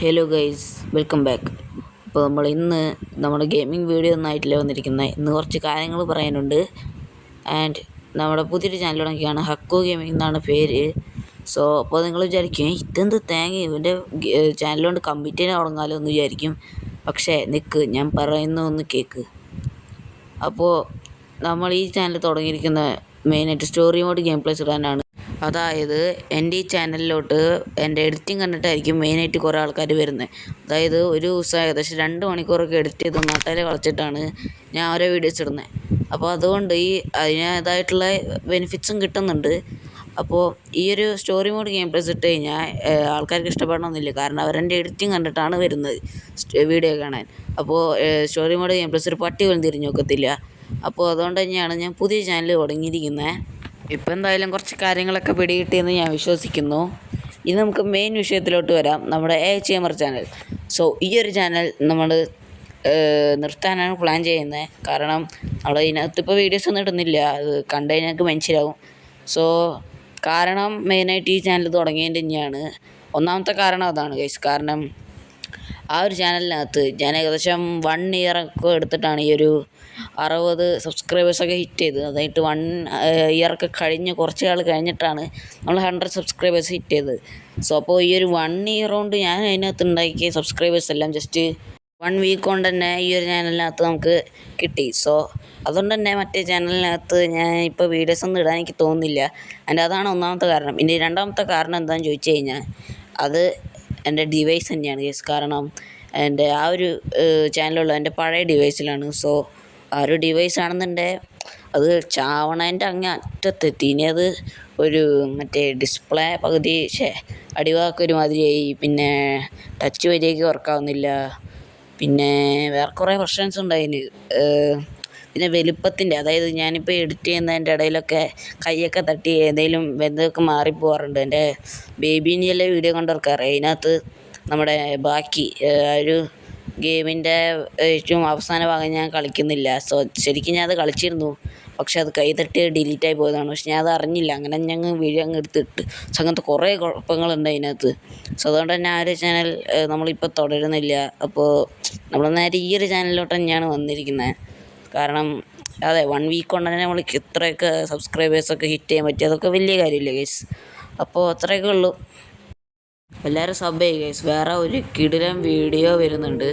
Hello guys, welcome back. അപ്പോൾ നമ്മൾ ഇന്ന് നമ്മുടെ ഗെയിമിംഗ് വീഡിയോ ഒന്നായിട്ടില്ല വന്നിരിക്കുന്നത്. ഇന്ന് കുറച്ച് കാര്യങ്ങൾ പറയാനുണ്ട്. ആൻഡ് നമ്മുടെ പുതിയൊരു ചാനൽ തുടങ്ങിയാണ്, ഹക്കോ ഗെയിമിംഗ് എന്നാണ് പേര്. സോ അപ്പോൾ നിങ്ങൾ വിചാരിക്കും ഇതെന്ത് തേങ്ങ, ഇവൻ്റെ ചാനലുകൊണ്ട് കമ്മിറ്റീനെ തുടങ്ങാലോ എന്ന് വിചാരിക്കും. പക്ഷേ നിൽക്ക്, ഞാൻ പറയുന്ന ഒന്ന് കേൾക്ക്. അപ്പോൾ നമ്മൾ ഈ ചാനൽ തുടങ്ങിയിരിക്കുന്ന മെയിനായിട്ട് സ്റ്റോറി മോഡ് ഗെയിം പ്ലേസ് ഇടാനാണ്. അതായത് എൻ്റെ ഈ ചാനലിലോട്ട് എൻ്റെ എഡിറ്റിംഗ് കണ്ടിട്ടായിരിക്കും മെയിനായിട്ട് കുറേ ആൾക്കാർ വരുന്നത്. അതായത് ഒരു ദിവസം ഏകദേശം 2 മണിക്കൂറൊക്കെ എഡിറ്റ് ചെയ്ത് നട്ടയിൽ കളിച്ചിട്ടാണ് ഞാൻ ഓരോ വീഡിയോസ് ഇടുന്നത്. അപ്പോൾ അതുകൊണ്ട് അതിനേതായിട്ടുള്ള ബെനിഫിറ്റ്സും കിട്ടുന്നുണ്ട്. അപ്പോൾ ഈ ഒരു സ്റ്റോറി മോഡ് ഗെയിം പ്ലേസ് ഇട്ട് കഴിഞ്ഞാൽ ആൾക്കാർക്ക് ഇഷ്ടപ്പെടണമെന്നില്ല. കാരണം അവരെൻ്റെ എഡിറ്റിംഗ് കണ്ടിട്ടാണ് വരുന്നത് വീഡിയോ കാണാൻ. അപ്പോൾ സ്റ്റോറി മോഡ് ഗെയിം പ്ലേസ് ഒരു പട്ടി പോലും തിരിഞ്ഞു നോക്കത്തില്ല. അപ്പോൾ അതുകൊണ്ട് തന്നെയാണ് ഞാൻ പുതിയ ചാനൽ തുടങ്ങിയിരിക്കുന്നത്. ഇപ്പം എന്തായാലും കുറച്ച് കാര്യങ്ങളൊക്കെ പിടികിട്ടിയെന്ന് ഞാൻ വിശ്വസിക്കുന്നു. ഇനി നമുക്ക് മെയിൻ വിഷയത്തിലോട്ട് വരാം, നമ്മുടെ AHMR ചാനൽ. സോ ഈ ഒരു ചാനൽ നമ്മൾ നിർത്താനാണ് പ്ലാൻ ചെയ്യുന്നത്. കാരണം നമ്മൾ ഇതിനകത്ത് ഇപ്പോൾ വീഡിയോസ് ഒന്നും ഇടുന്നില്ല, അത് കണ്ടു കഴിഞ്ഞാൽ ഞങ്ങൾക്ക് മനസ്സിലാവും. സോ കാരണം മെയിനായിട്ട് ഈ ചാനൽ തുടങ്ങിയതിൻ്റെ തന്നെയാണ്. ഒന്നാമത്തെ കാരണം അതാണ് ഗൈസ്. കാരണം ആ ഒരു ചാനലിനകത്ത് ഞാൻ ഏകദേശം 1 ഇയർ ഒക്കെ എടുത്തിട്ടാണ് ഈ ഒരു 60 സബ്സ്ക്രൈബേഴ്സൊക്കെ ഹിറ്റ് ചെയ്തത്. അതായിട്ട് 1 ഇയറൊക്കെ കഴിഞ്ഞ് കുറച്ച് നാൾ കഴിഞ്ഞിട്ടാണ് നമ്മൾ 100 സബ്സ്ക്രൈബേഴ്സ് ഹിറ്റ് ചെയ്തത്. സോ അപ്പോൾ ഈ ഒരു 1 ഇയർ കൊണ്ട് ഞാൻ അതിനകത്ത് ഉണ്ടാക്കിയ സബ്സ്ക്രൈബേഴ്സ് എല്ലാം ജസ്റ്റ് 1 വീക്ക് കൊണ്ട് തന്നെ ഈ ഒരു ചാനലിനകത്ത് നമുക്ക് കിട്ടി. സോ അതുകൊണ്ട് തന്നെ മറ്റേ ചാനലിനകത്ത് ഞാൻ ഇപ്പോൾ വീഡിയോസ് ഒന്നും ഇടാൻ എനിക്ക് തോന്നുന്നില്ല. അതാണ് ഒന്നാമത്തെ കാരണം. ഇനി രണ്ടാമത്തെ കാരണം എന്താണെന്ന് ചോദിച്ചു കഴിഞ്ഞാൽ അത് എൻ്റെ ഡിവൈസ് തന്നെയാണ് ഗൈസ്. കാരണം എൻ്റെ ആ ഒരു ചാനലുള്ള എൻ്റെ പഴയ ഡിവൈസിലാണ്. സോ ആ ഒരു ഡിവൈസ് ആണെന്നുണ്ടെങ്കിൽ അത് ചാവണേൻ്റെ അങ്ങ് അറ്റത്തെത്തി. ഇനി അത് ഒരു മറ്റേ ഡിസ്പ്ലേ പകുതി അടിവാക്കൊരു മാതിരിയായി. പിന്നെ ടച്ച് വരിയൊക്കെ വർക്കാവുന്നില്ല. പിന്നെ വേറെ കുറേ പ്രശ്നസ് ഉണ്ടായിന്. പിന്നെ വലുപ്പത്തിൻ്റെ, അതായത് ഞാനിപ്പോൾ എഡിറ്റ് ചെയ്യുന്നതിൻ്റെ ഇടയിലൊക്കെ കൈയൊക്കെ തട്ടി ഏതെങ്കിലും ബന്ധമൊക്കെ മാറിപ്പോകാറുണ്ട്. എൻ്റെ ബേബീൻ്റെ എല്ലാം വീഡിയോ കണ്ടവർക്ക് അറിയാം. അതിനകത്ത് നമ്മുടെ ബാക്കി ആ ഒരു ഗെയിമിൻ്റെ ഏറ്റവും അവസാന ഭാഗം ഞാൻ കളിക്കുന്നില്ല. സോ ശരിക്കും ഞാൻ അത് കളിച്ചിരുന്നു, പക്ഷെ അത് കൈ തട്ടി ഡിലീറ്റായി പോയതാണ്. പക്ഷെ ഞാൻ അത് അറിഞ്ഞില്ല. അങ്ങനെ ഞങ്ങൾ വീഡിയോ അങ്ങ് എടുത്തിട്ട്. സോ അങ്ങനത്തെ കുറേ കുഴപ്പങ്ങളുണ്ട് അതിനകത്ത്. സോ അതുകൊണ്ട് തന്നെ ആ ഒരു ചാനൽ നമ്മളിപ്പോൾ തുടരുന്നില്ല. അപ്പോൾ നമ്മൾ നേരെ ഈ ഒരു ചാനലിലോട്ട് തന്നെയാണ് വന്നിരിക്കുന്നത്. കാരണം അതെ, 1 വീക്ക് കൊണ്ട് തന്നെ നമ്മൾ ഇത്രയൊക്കെ സബ്സ്ക്രൈബേഴ്സൊക്കെ ഹിറ്റ് ചെയ്യാൻ പറ്റി, അതൊക്കെ വലിയ കാര്യമില്ല ഗൈസ്. അപ്പോൾ അത്രയൊക്കെ ഉള്ളൂ. എല്ലാവരും സബ് ചെയ്യുക ഗൈസ്. വേറെ ഒരു കിടിലൻ വീഡിയോ വരുന്നുണ്ട്.